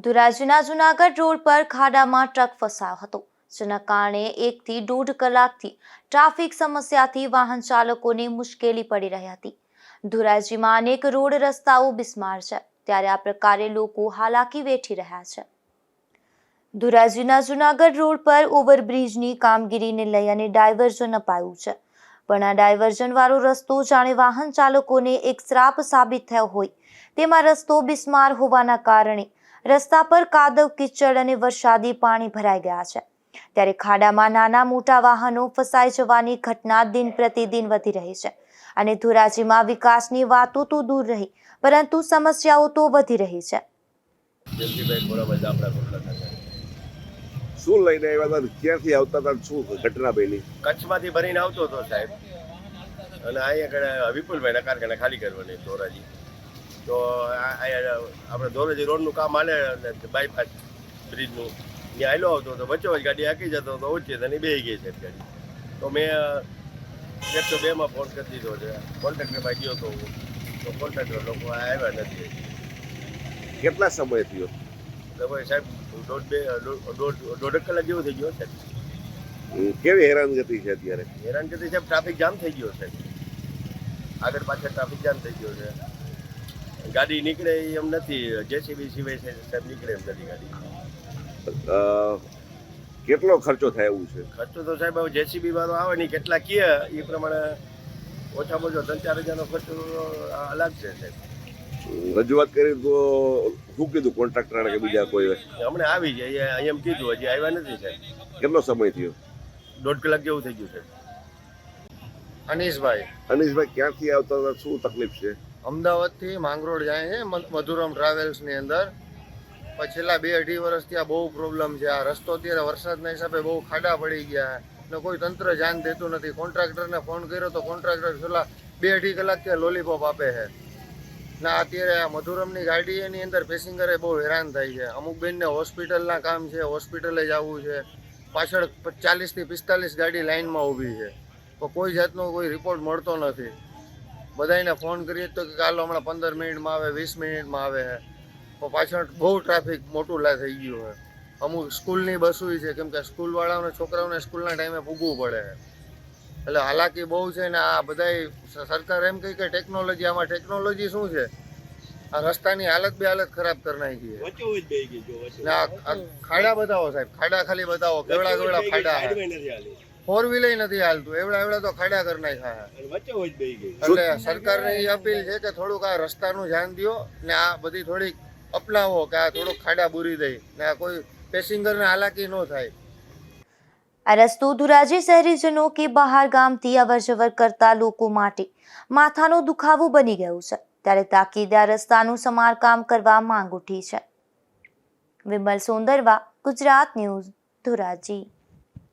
ધોરાજીના Junagadh road પર ખાડામાં truck ફસાયો હતો, જેના કારણે 1 થી 1.5 કલાકથી ટ્રાફિક સમસ્યાથી વાહન ચાલકોને મુશ્કેલી પડી રહી હતી। ધોરાજીમાં અનેક રોડ રસ્તાઓ બિસ્માર છે, ત્યારે આ પ્રકારે લોકો હાલાકી વેઠી રહ્યા છે। ધોરાજીના જુનાગઢ રોડ પર ઓવરબ્રિજની કામગીરીને લઈ અને ડાયવર્ઝન અપાયું છે, પણ આ ડાયવર્ઝન વાળો રસ્તો જાણે વાહન ચાલકોને એક શ્રાપ સાબિત થયો હોય તેમાં રસ્તો બિસ્માર હોવાના કારણે રસ્તા પર કાદવ કીચડ અને વરસાદી પાણી ભરાઈ ગયા છે। ત્યારે ખાડામાં નાના મોટા વાહનો ફસાઈ જવાની ઘટના દિન પ્રતિદિન વધી રહી છે અને ધોરાજીમાં વિકાસની વાતો તો દૂર રહી, પરંતુ સમસ્યાઓ તો વધી રહી છે। શું લઈને આવ્યા હતા, ક્યાંથી આવતા હતા, શું ઘટના બની? કચ્છમાંથી ભરીને આવતો હતો સાહેબ, અને અહીંયા વિપુલભાઈના કારખાને ખાલી કરવાની ધોરાજી, તો આપણે ધોરાજી રોડનું કામ હાલે બાયપાસ બ્રિજનું, ત્યાં હાલો આવતો હતો, વચ્ચે ગાડી હાકી જતો હતો, ઓછી તેની બેસી ગઈ છે ગાડી, તો મેં 102માં ફોન કરી દીધો છે, કોન્ટ્રાક્ટરમાં ગયો હતો તો કોન્ટ્રાક્ટર લોકો આવ્યા નથી। કેટલા સમય થયો? સાહેબ દોઢ કલાક જેવું થઈ ગયો સાહેબ। કેવી હેરાનગતિ છે અત્યારે? હેરાનગતિ સાહેબ, ટ્રાફિક જામ થઈ ગયો છે, આગળ પાછળ ટ્રાફિક જામ થઈ ગયો છે, ગાડી નીકળે એમ નથી, જેસીબી સિવાય છે સાહેબ નીકળે એમ નથી ગાડી। કેટલો ખર્ચો થાય એવું છે? ખર્ચો તો સાહેબ હવે જેસીબી વાળો આવે ને કેટલા કહે એ પ્રમાણે ઓછામાં ઓછો 3-4 હજારનો ખર્ચો અલગ છે સાહેબ। રજૂઆત કરી તો શું કીધું કોન્ટ્રાક્ટરને કે બીજા કોઈ? હમણાં આવી જાય એમ કીધું, હજી આવ્યા નથી સાહેબ। કેટલો સમય થયો? 1.5 કલાક જેવું થઈ ગયું સાહેબ। અનીશભાઈ ક્યાંથી આવતા હતા, શું તકલીફ છે? અમદાવાદથી માંગરોળ જાય છે મધુરમ ટ્રાવેલ્સની અંદર, પણ છેલ્લા 2-2.5 વર્ષથી આ બહુ પ્રોબ્લેમ છે। આ રસ્તો અત્યારે વરસાદના હિસાબે બહુ ખાડા પડી ગયા ને કોઈ તંત્ર ધ્યાન દેતું નથી। કોન્ટ્રાક્ટરને ફોન કર્યો તો કોન્ટ્રાક્ટર છેલ્લા 2-2.5 કલાક ત્યાં લોલીપોપ આપે છે ને અત્યારે આ મધુરમની ગાડીની અંદર પેસેન્જરે બહુ હેરાન થાય છે। અમુક બેનને હોસ્પિટલના કામ છે, હોસ્પિટલે જવું છે, પાછળ 40 થી 45 ગાડી લાઇનમાં ઊભી છે, તો કોઈ જાતનો કોઈ રિપોર્ટ મળતો નથી। બધાને ફોન કરીએ તો કે ચાલો હમણાં 15 મિનિટમાં આવે, 20 મિનિટમાં આવે છે, તો પાછળ બહુ ટ્રાફિક મોટું થઈ ગયું છે। અમુક સ્કૂલની બસો છે, કેમ કે સ્કૂલવાળાઓને છોકરાઓને સ્કૂલના ટાઈમે પૂગવું પડે છે, એટલે હાલાકી બહુ છે ને આ બધાય સરકાર એમ કહે કે ટેકનોલોજી, આમાં ટેકનોલોજી શું છે? આ રસ્તાની હાલત ખરાબ કરી નાખી છે ને આ ખાડા બતાવો સાહેબ, ખાડા ખાલી બતાવો, કેવડા ખાડા, 4 વ્હીલર નથી હાલતું, એવડા તો ખાડા કરી નાખ્યા છે। એટલે સરકારને એ અપીલ છે કે થોડુંક આ રસ્તાનું ધ્યાન દો ને આ બધી થોડીક અપનાવો કે આ થોડુંક ખાડા બુરી દઈ ને આ કોઈ પેસેન્જરને હાલાકી ન થાય। આ રસ્તો ધોરાજી શહેરીજનો કે બહાર ગામથી અવરજવર કરતા લોકો માટે માથાનો દુખાવો બની ગયું છે, ત્યારે તાકીદે રસ્તાનું સમારકામ કરવા માંગ ઉઠી છે। વિમલ સોંદરવા, ગુજરાત ન્યૂઝ, ધોરાજી।